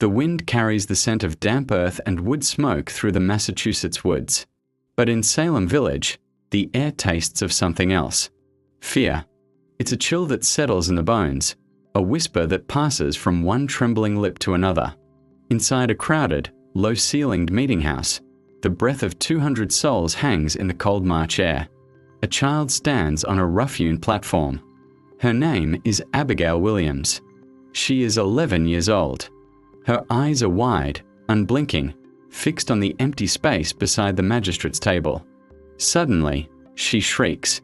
The wind carries the scent of damp earth and wood smoke through the Massachusetts woods. But in Salem Village, the air tastes of something else. Fear. It's a chill that settles in the bones, a whisper that passes from one trembling lip to another. Inside a crowded, low-ceilinged meeting house, the breath of 200 souls hangs in the cold March air. A child stands on a rough-hewn platform. Her name is Abigail Williams. She is 11 years old. Her eyes are wide, unblinking, fixed on the empty space beside the magistrate's table. Suddenly, she shrieks,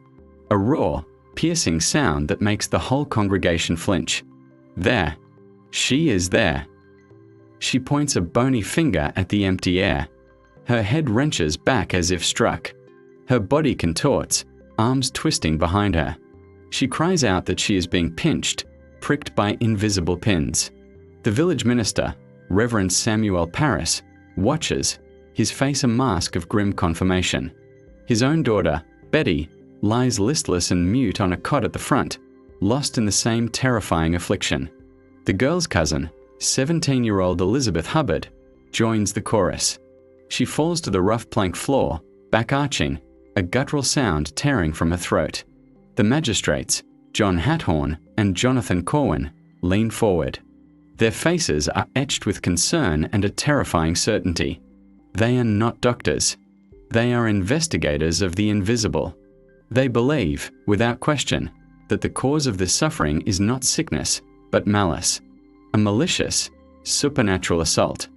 a raw, piercing sound that makes the whole congregation flinch. There. She is there. She points a bony finger at the empty air. Her head wrenches back as if struck. Her body contorts, arms twisting behind her. She cries out that she is being pinched, pricked by invisible pins. The village minister, Reverend Samuel Parris, watches, his face a mask of grim confirmation. His own daughter, Betty, lies listless and mute on a cot at the front, lost in the same terrifying affliction. The girl's cousin, 17-year-old Elizabeth Hubbard, joins the chorus. She falls to the rough plank floor, back arching, a guttural sound tearing from her throat. The magistrates, John Hathorne and Jonathan Corwin, lean forward. Their faces are etched with concern and a terrifying certainty. They are not doctors. They are investigators of the invisible. They believe, without question, that the cause of this suffering is not sickness, but malice. A malicious, supernatural assault.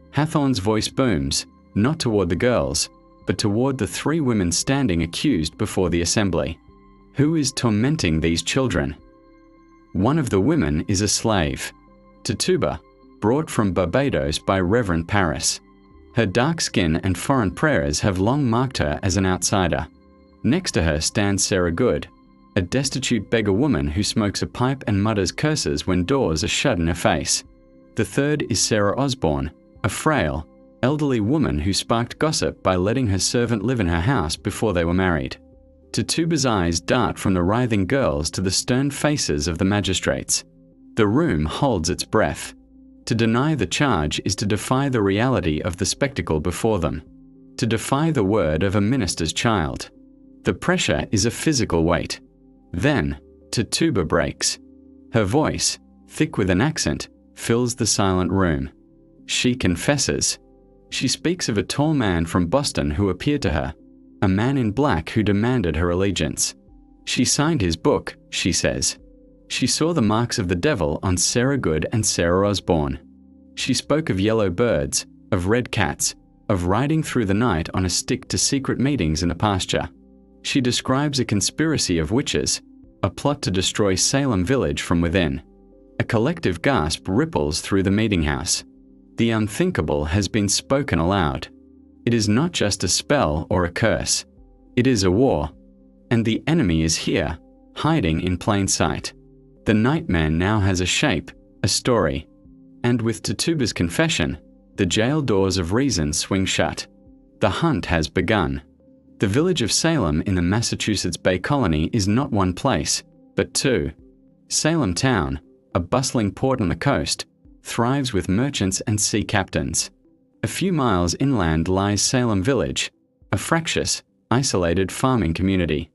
Hathorne's voice booms, not toward the girls, but toward the 3 women standing accused before the assembly. Who is tormenting these children? One of the women is a slave, Tituba, brought from Barbados by Reverend Parris. Her dark skin and foreign prayers have long marked her as an outsider. Next to her stands Sarah Good, a destitute beggar woman who smokes a pipe and mutters curses when doors are shut in her face. The third is Sarah Osborne, a frail, elderly woman who sparked gossip by letting her servant live in her house before they were married. Tituba's eyes dart from the writhing girls to the stern faces of the magistrates. The room holds its breath. To deny the charge is to defy the reality of the spectacle before them, to defy the word of a minister's child. The pressure is a physical weight. Then, Tituba breaks. Her voice, thick with an accent, fills the silent room. She confesses. She speaks of a tall man from Boston who appeared to her, a man in black who demanded her allegiance. She signed his book, she says. She saw the marks of the devil on Sarah Good and Sarah Osborne. She spoke of yellow birds, of red cats, of riding through the night on a stick to secret meetings in the pasture. She describes a conspiracy of witches, a plot to destroy Salem Village from within. A collective gasp ripples through the meeting house. The unthinkable has been spoken aloud. It is not just a spell or a curse. It is a war. And the enemy is here, hiding in plain sight. The nightmare now has a shape, a story. And with Tituba's confession, the jail doors of reason swing shut. The hunt has begun. The village of Salem in the Massachusetts Bay Colony is not one place, but 2. Salem Town, a bustling port on the coast, thrives with merchants and sea captains. A few miles inland lies Salem Village, a fractious, isolated farming community.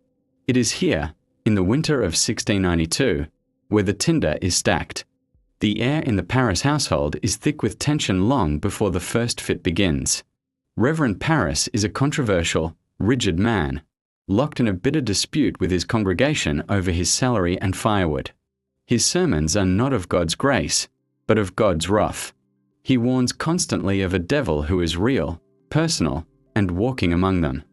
It is here, in the winter of 1692, where the tinder is stacked. The air in the Parris household is thick with tension long before the first fit begins. Reverend Parris is a controversial, rigid man, locked in a bitter dispute with his congregation over his salary and firewood. His sermons are not of God's grace, but of God's wrath. He warns constantly of a devil who is real, personal, and walking among them.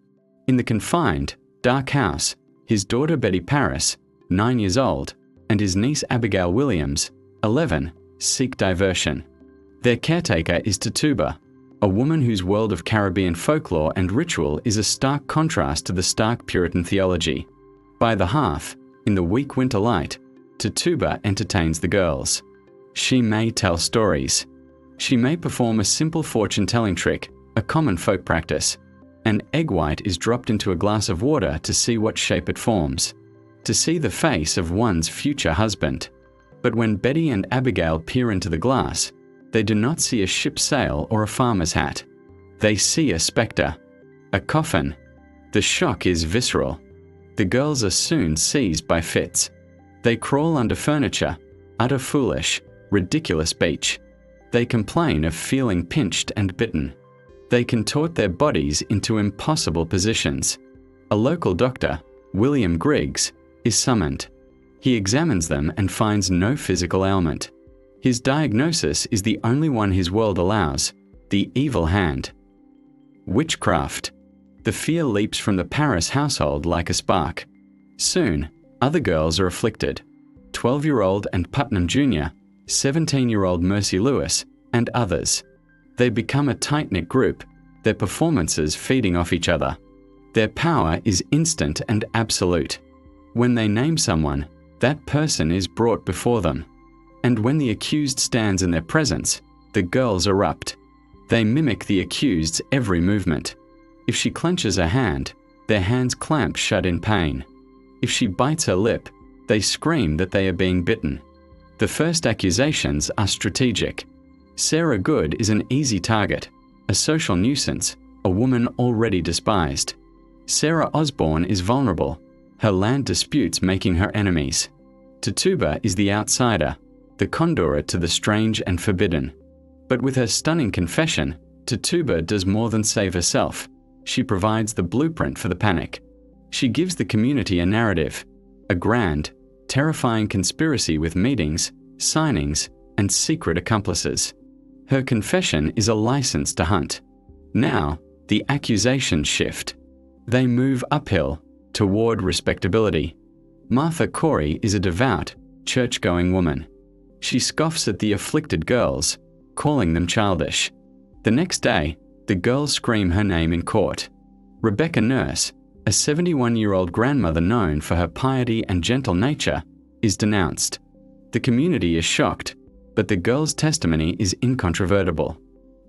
In the confined, dark house, his daughter Betty Parris, 9 years old, and his niece Abigail Williams, 11, seek diversion. Their caretaker is Tituba, a woman whose world of Caribbean folklore and ritual is a stark contrast to the stark Puritan theology. By the hearth, in the weak winter light, Tituba entertains the girls. She may tell stories. She may perform a simple fortune-telling trick, a common folk practice. An egg white is dropped into a glass of water to see what shape it forms, to see the face of one's future husband. But when Betty and Abigail peer into the glass, They do not see a ship's sail or a farmer's hat. They see a spectre, a coffin. The shock is visceral. The girls are soon seized by fits. They crawl under furniture, utter foolish, ridiculous speech. They complain of feeling pinched and bitten. They contort their bodies into impossible positions. A local doctor, William Griggs, is summoned. He examines them and finds no physical ailment. His diagnosis is the only one his world allows: the evil hand. Witchcraft. The fear leaps from the Paris household like a spark. Soon, other girls are afflicted. 12-year-old and Putnam Jr., 17-year-old Mercy Lewis, and others. They become a tight-knit group, their performances feeding off each other. Their power is instant and absolute. When they name someone, that person is brought before them. And when the accused stands in their presence, the girls erupt. They mimic the accused's every movement. If she clenches her hand, their hands clamp shut in pain. If she bites her lip, they scream that they are being bitten. The first accusations are strategic. Sarah Good is an easy target, a social nuisance, a woman already despised. Sarah Osborne is vulnerable, her land disputes making her enemies. Tituba is the outsider, the conduit to the strange and forbidden. But with her stunning confession, Tituba does more than save herself. She provides the blueprint for the panic. She gives the community a narrative, a grand, terrifying conspiracy with meetings, signings, and secret accomplices. Her confession is a license to hunt. Now, the accusations shift. They move uphill, toward respectability. Martha Corey is a devout, church-going woman. She scoffs at the afflicted girls, calling them childish. The next day, the girls scream her name in court. Rebecca Nurse, a 71-year-old grandmother known for her piety and gentle nature, is denounced. The community is shocked, but the girls' testimony is incontrovertible.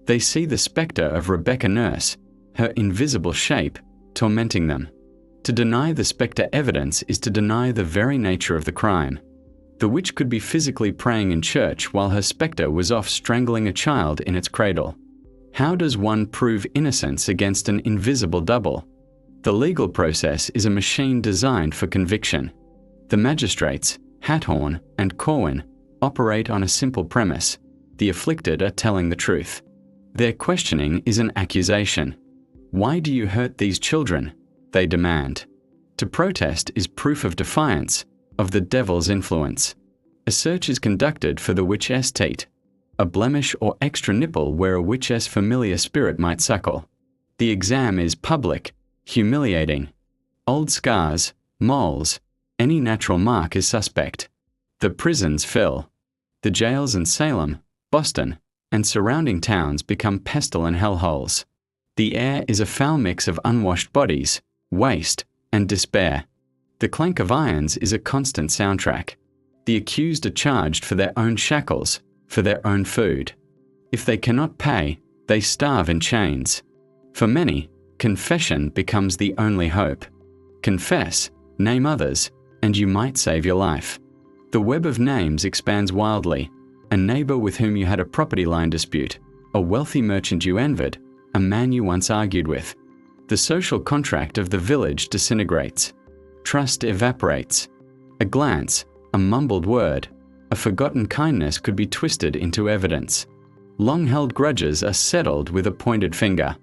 They see the spectre of Rebecca Nurse, her invisible shape, tormenting them. To deny the spectre evidence is to deny the very nature of the crime. The witch could be physically praying in church while her spectre was off strangling a child in its cradle. How does one prove innocence against an invisible double? The legal process is a machine designed for conviction. The magistrates, Hathorne and Corwin, operate on a simple premise: the afflicted are telling the truth. Their questioning is an accusation. Why do you hurt these children? They demand. To protest is proof of defiance, of the devil's influence. A search is conducted for the witch's teat, a blemish or extra nipple where a witch's familiar spirit might suckle. The exam is public, humiliating. Old scars, moles, any natural mark is suspect. The prisons fill. The jails in Salem, Boston, and surrounding towns become pestilent hellholes. The air is a foul mix of unwashed bodies, waste, and despair. The clank of irons is a constant soundtrack. The accused are charged for their own shackles, for their own food. If they cannot pay, they starve in chains. For many, confession becomes the only hope. Confess, name others, and you might save your life. The web of names expands wildly. A neighbor with whom you had a property line dispute, a wealthy merchant you envied, a man you once argued with. The social contract of the village disintegrates. Trust evaporates. A glance, a mumbled word, a forgotten kindness could be twisted into evidence. Long-held grudges are settled with a pointed finger.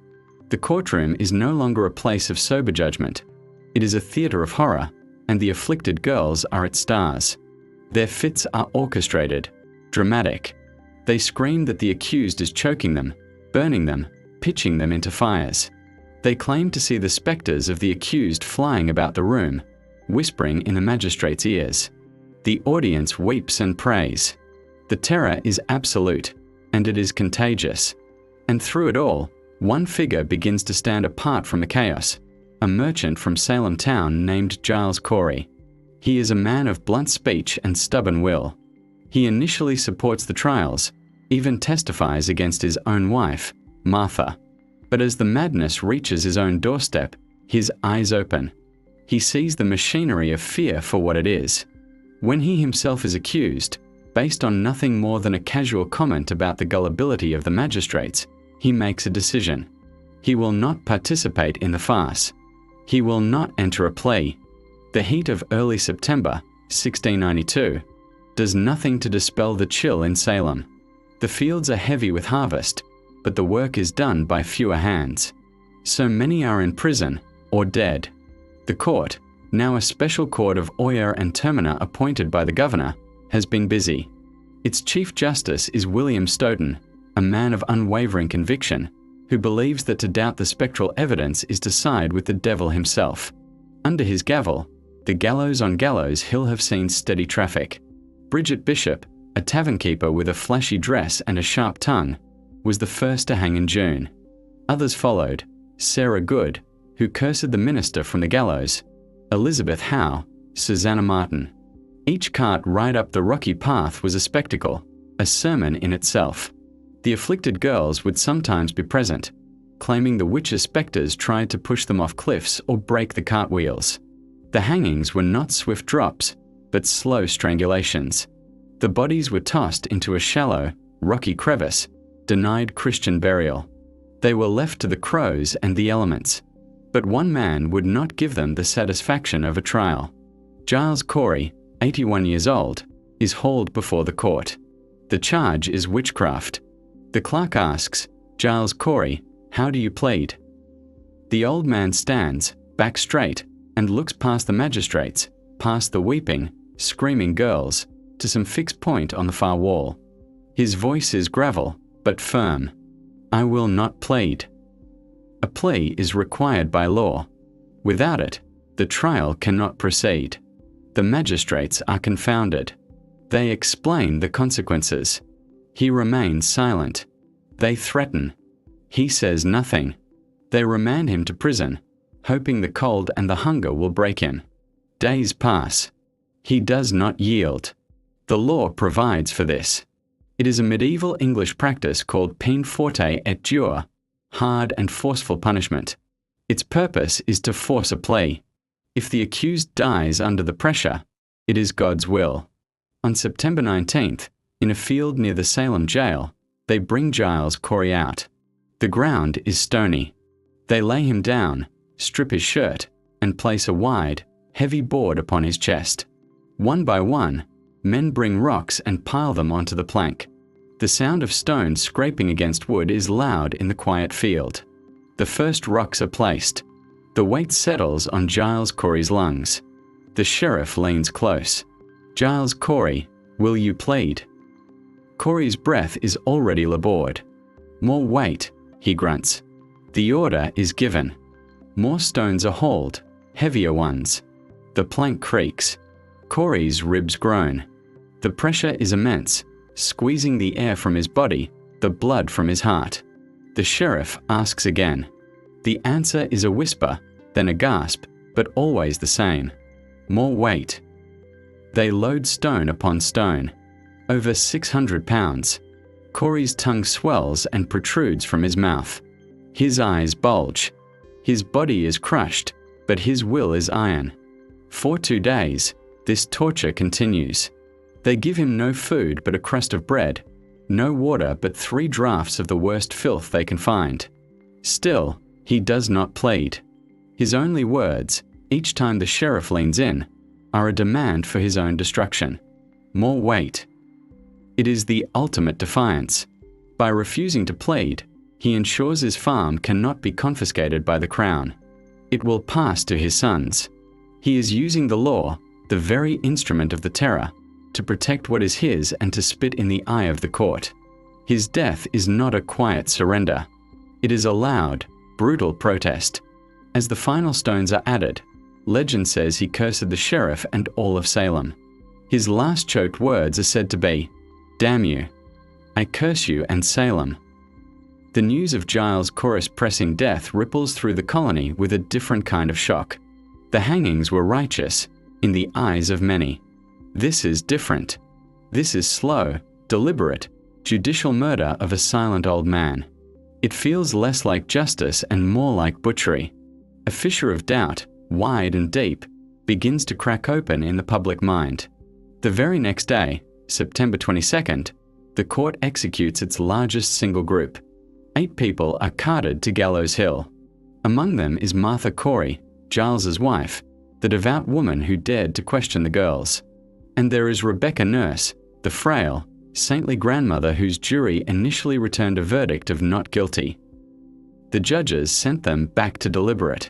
The courtroom is no longer a place of sober judgment. It is a theater of horror, and the afflicted girls are its stars. Their fits are orchestrated, dramatic. They scream that the accused is choking them, burning them, pitching them into fires. They claim to see the spectres of the accused flying about the room, whispering in the magistrate's ears. The audience weeps and prays. The terror is absolute, and it is contagious. And through it all, one figure begins to stand apart from the chaos, a merchant from Salem town named Giles Corey. He is a man of blunt speech and stubborn will. He initially supports the trials, even testifies against his own wife, Martha. But as the madness reaches his own doorstep, his eyes open. He sees the machinery of fear for what it is. When he himself is accused, Based on nothing more than a casual comment about the gullibility of the magistrates, he makes a decision. He will not participate in the farce. He will not enter a plea. The heat of early September, 1692, does nothing to dispel the chill in Salem. The fields are heavy with harvest, but the work is done by fewer hands. So many are in prison or dead. The court, now a special court of oyer and terminer appointed by the governor, has been busy. Its Chief Justice is William Stoughton, a man of unwavering conviction, who believes that to doubt the spectral evidence is to side with the devil himself. Under his gavel, the gallows on Gallows Hill have seen steady traffic. Bridget Bishop, a tavern keeper with a flashy dress and a sharp tongue, was the first to hang in June. Others followed: Sarah Good, who cursed the minister from the gallows; Elizabeth Howe; Susanna Martin. Each cart right up the rocky path was a spectacle, a sermon in itself. The afflicted girls would sometimes be present, claiming the witches' spectres tried to push them off cliffs or break the cartwheels. The hangings were not swift drops, but slow strangulations. The bodies were tossed into a shallow, rocky crevice, denied Christian burial. They were left to the crows and the elements. But one man would not give them the satisfaction of a trial. Giles Corey, 81 years old, is hauled before the court. The charge is witchcraft. The clerk asks, "Giles Corey, how do you plead?" The old man stands, back straight, and looks past the magistrates, past the weeping, screaming girls, to some fixed point on the far wall. His voice is gravel, but firm. "I will not plead." A plea is required by law. Without it, the trial cannot proceed. The magistrates are confounded. They explain the consequences. He remains silent. They threaten. He says nothing. They remand him to prison, hoping the cold and the hunger will break him. Days pass. He does not yield. The law provides for this. It is a medieval English practice called peine forte et dure, hard and forceful punishment. Its purpose is to force a plea. If the accused dies under the pressure, it is God's will. On September 19th, in a field near the Salem jail, they bring Giles Corey out. The ground is stony. They lay him down, strip his shirt, and place a wide, heavy board upon his chest. One by one, men bring rocks and pile them onto the plank. The sound of stones scraping against wood is loud in the quiet field. The first rocks are placed. The weight settles on Giles Corey's lungs. The sheriff leans close. "Giles Corey, will you plead?" Corey's breath is already laboured. "More weight," he grunts. The order is given. More stones are hauled, heavier ones. The plank creaks. Corey's ribs groan. The pressure is immense, squeezing the air from his body, the blood from his heart. The sheriff asks again. The answer is a whisper, then a gasp, but always the same. More weight. They load stone upon stone. Over 600 pounds. Corey's tongue swells and protrudes from his mouth. His eyes bulge. His body is crushed, but his will is iron. For 2 days, this torture continues. They give him no food but a crust of bread, no water but 3 draughts of the worst filth they can find. Still, he does not plead. His only words, each time the sheriff leans in, are a demand for his own destruction. More weight. It is the ultimate defiance. By refusing to plead, he ensures his farm cannot be confiscated by the crown. It will pass to his sons. He is using the law, the very instrument of the terror, to protect what is his and to spit in the eye of the court. His death is not a quiet surrender. It is a loud, brutal protest. As the final stones are added, legend says he cursed the sheriff and all of Salem. His last choked words are said to be, "Damn you. I curse you and Salem." The news of Giles Corey's pressing death ripples through the colony with a different kind of shock. The hangings were righteous, in the eyes of many. This is different. This is slow, deliberate, judicial murder of a silent old man. It feels less like justice and more like butchery. A fissure of doubt, wide and deep, begins to crack open in the public mind. The very next day, September 22nd, the court executes its largest single group. 8 people are carted to Gallows Hill. Among them is Martha Corey, Giles's wife, the devout woman who dared to question the girls. And there is Rebecca Nurse, the frail, saintly grandmother whose jury initially returned a verdict of not guilty. The judges sent them back to deliberate.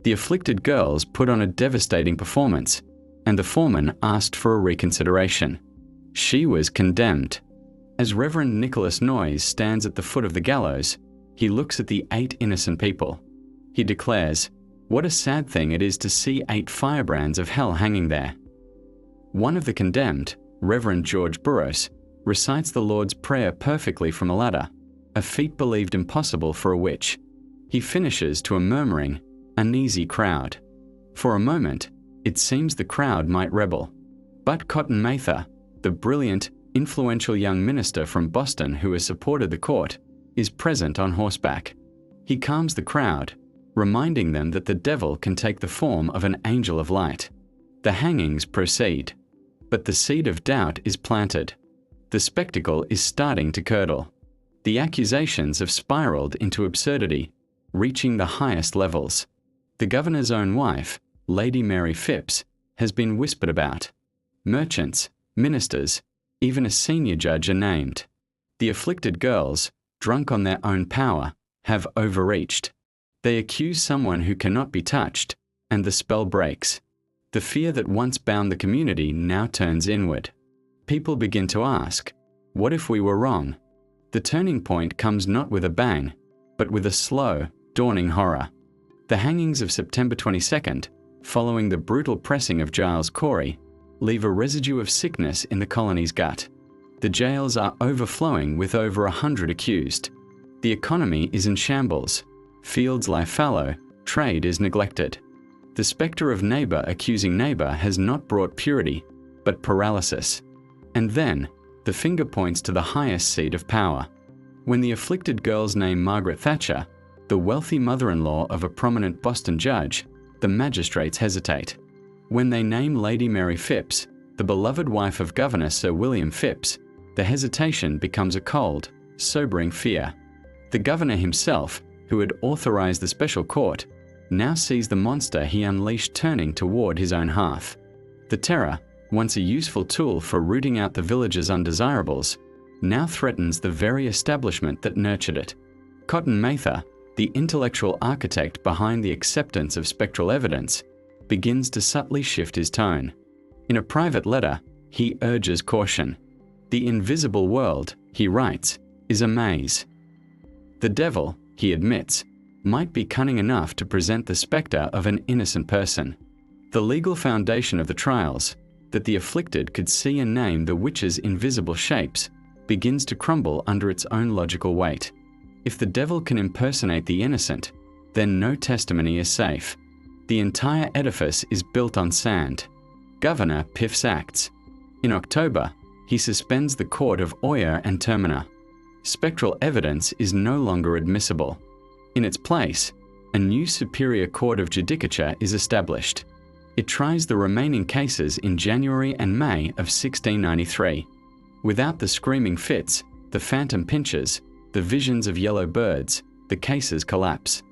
The afflicted girls put on a devastating performance, and the foreman asked for a reconsideration. She was condemned. As Reverend Nicholas Noyes stands at the foot of the gallows, he looks at the 8 innocent people. He declares, "What a sad thing it is to see 8 firebrands of hell hanging there." One of the condemned, Reverend George Burroughs, recites the Lord's Prayer perfectly from a ladder, a feat believed impossible for a witch. He finishes to a murmuring, uneasy crowd. For a moment, it seems the crowd might rebel. But Cotton Mather, the brilliant, influential young minister from Boston who has supported the court, is present on horseback. He calms the crowd, reminding them that the devil can take the form of an angel of light. The hangings proceed, but the seed of doubt is planted. The spectacle is starting to curdle. The accusations have spiraled into absurdity, reaching the highest levels. The governor's own wife, Lady Mary Phipps, has been whispered about. Merchants, ministers, even a senior judge are named. The afflicted girls, drunk on their own power, have overreached. They accuse someone who cannot be touched, and the spell breaks. The fear that once bound the community now turns inward. People begin to ask, what if we were wrong? The turning point comes not with a bang, but with a slow, dawning horror. The hangings of September 22nd, following the brutal pressing of Giles Corey, leave a residue of sickness in the colony's gut. The jails are overflowing with over 100 accused. The economy is in shambles. Fields lie fallow, trade is neglected. The spectre of neighbor accusing neighbor has not brought purity, but paralysis. And then, the finger points to the highest seat of power. When the afflicted girls name Margaret Thatcher, the wealthy mother-in-law of a prominent Boston judge, the magistrates hesitate. When they name Lady Mary Phipps, the beloved wife of Governor Sir William Phipps, the hesitation becomes a cold, sobering fear. The governor himself, who had authorized the special court, now sees the monster he unleashed turning toward his own hearth. The terror, once a useful tool for rooting out the village's undesirables, now threatens the very establishment that nurtured it. Cotton Mather, the intellectual architect behind the acceptance of spectral evidence, begins to subtly shift his tone. In a private letter, he urges caution. The invisible world, he writes, is a maze. The devil, he admits, might be cunning enough to present the spectre of an innocent person. The legal foundation of the trials, that the afflicted could see and name the witch's invisible shapes, begins to crumble under its own logical weight. If the devil can impersonate the innocent, then no testimony is safe. The entire edifice is built on sand. Governor Piffs acts. In October, he suspends the court of Oyer and Termina. Spectral evidence is no longer admissible. In its place, a new superior court of judicature is established. It tries the remaining cases in January and May of 1693. Without the screaming fits, the phantom pinches, the visions of yellow birds, the cases collapse.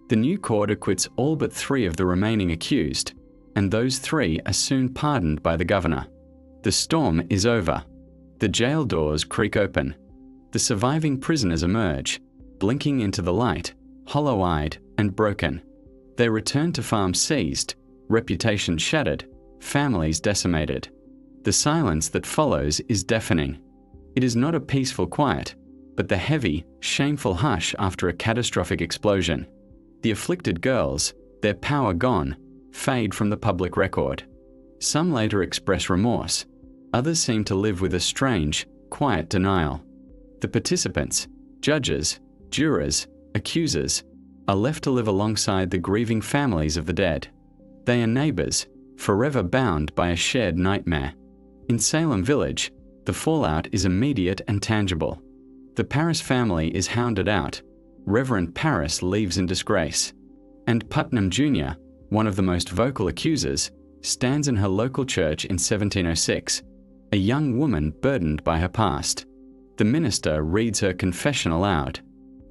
The new court acquits all but 3 of the remaining accused, and those 3 are soon pardoned by the governor. The storm is over. The jail doors creak open. The surviving prisoners emerge, blinking into the light, hollow-eyed and broken. They return to farms seized, reputations shattered, families decimated. The silence that follows is deafening. It is not a peaceful quiet, but the heavy, shameful hush after a catastrophic explosion. The afflicted girls, their power gone, fade from the public record. Some later express remorse. Others seem to live with a strange, quiet denial. The participants, judges, jurors, accusers, are left to live alongside the grieving families of the dead. They are neighbors, forever bound by a shared nightmare. In Salem Village, the fallout is immediate and tangible. The Paris family is hounded out. Reverend Paris leaves in disgrace. And Putnam Jr., one of the most vocal accusers, stands in her local church in 1706, a young woman burdened by her past. The minister reads her confession aloud.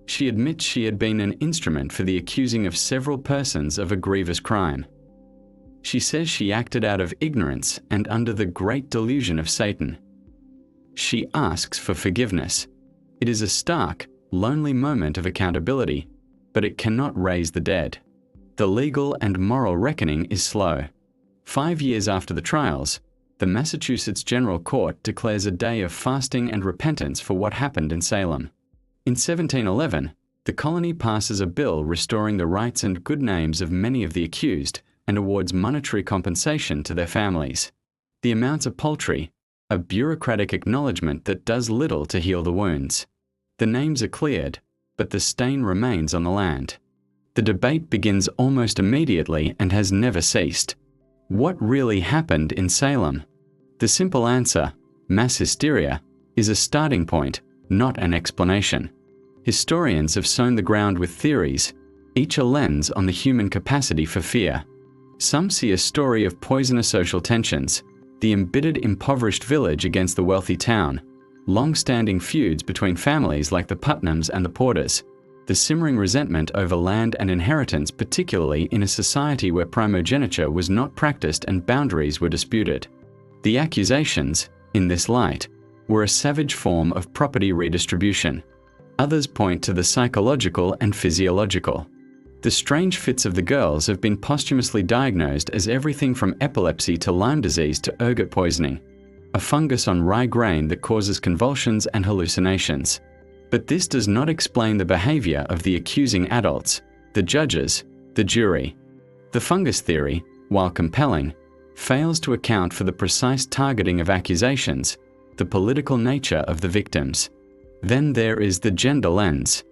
She admits she had been an instrument for the accusing of several persons of a grievous crime. She says she acted out of ignorance and under the great delusion of Satan. She asks for forgiveness. It is a stark, lonely moment of accountability, but it cannot raise the dead. The legal and moral reckoning is slow. 5 years after the trials, the Massachusetts General Court declares a day of fasting and repentance for what happened in Salem. In 1711, the colony passes a bill restoring the rights and good names of many of the accused and awards monetary compensation to their families. The amounts are paltry, a bureaucratic acknowledgement that does little to heal the wounds. The names are cleared, but the stain remains on the land. The debate begins almost immediately and has never ceased. What really happened in Salem? The simple answer, mass hysteria, is a starting point, not an explanation. Historians have sown the ground with theories, each a lens on the human capacity for fear. Some see a story of poisonous social tensions, the embittered impoverished village against the wealthy town, long-standing feuds between families like the Putnams and the Porters, the simmering resentment over land and inheritance, particularly in a society where primogeniture was not practiced and boundaries were disputed. The accusations, in this light, were a savage form of property redistribution. Others point to the psychological and physiological. The strange fits of the girls have been posthumously diagnosed as everything from epilepsy to Lyme disease to ergot poisoning, a fungus on rye grain that causes convulsions and hallucinations. But this does not explain the behavior of the accusing adults, the judges, the jury. The fungus theory, while compelling, fails to account for the precise targeting of accusations, the political nature of the victims. Then there is the gender lens.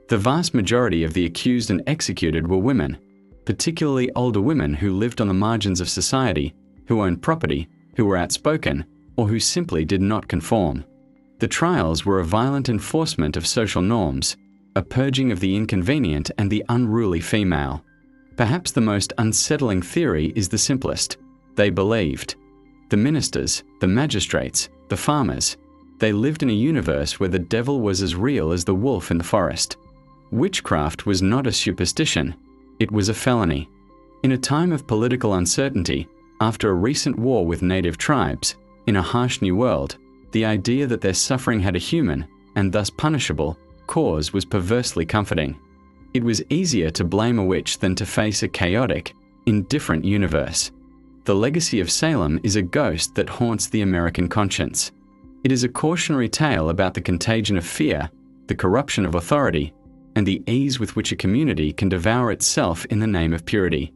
The vast majority of the accused and executed were women, particularly older women who lived on the margins of society, who owned property, who were outspoken, or who simply did not conform. The trials were a violent enforcement of social norms, a purging of the inconvenient and the unruly female. Perhaps the most unsettling theory is the simplest. They believed. The ministers, the magistrates, the farmers, they lived in a universe where the devil was as real as the wolf in the forest. Witchcraft was not a superstition, it was a felony. In a time of political uncertainty, after a recent war with native tribes, in a harsh new world, the idea that their suffering had a human, and thus punishable, cause was perversely comforting. It was easier to blame a witch than to face a chaotic, indifferent universe. The legacy of Salem is a ghost that haunts the American conscience. It is a cautionary tale about the contagion of fear, the corruption of authority, and the ease with which a community can devour itself in the name of purity.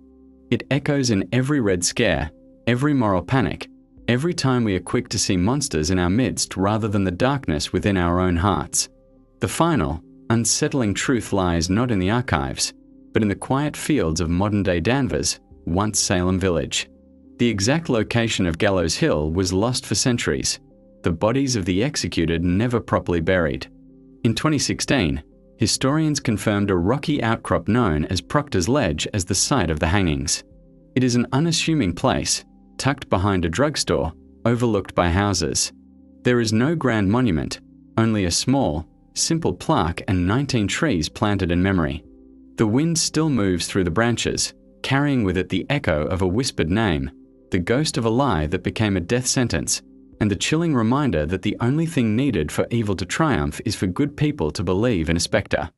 It echoes in every red scare, every moral panic, every time we are quick to see monsters in our midst rather than the darkness within our own hearts. The final, unsettling truth lies not in the archives, but in the quiet fields of modern-day Danvers, once Salem Village. The exact location of Gallows Hill was lost for centuries, the bodies of the executed never properly buried. In 2016, historians confirmed a rocky outcrop known as Proctor's Ledge as the site of the hangings. It is an unassuming place, tucked behind a drugstore, overlooked by houses. There is no grand monument, only a small, simple plaque and 19 trees planted in memory. The wind still moves through the branches, carrying with it the echo of a whispered name, the ghost of a lie that became a death sentence, and the chilling reminder that the only thing needed for evil to triumph is for good people to believe in a spectre.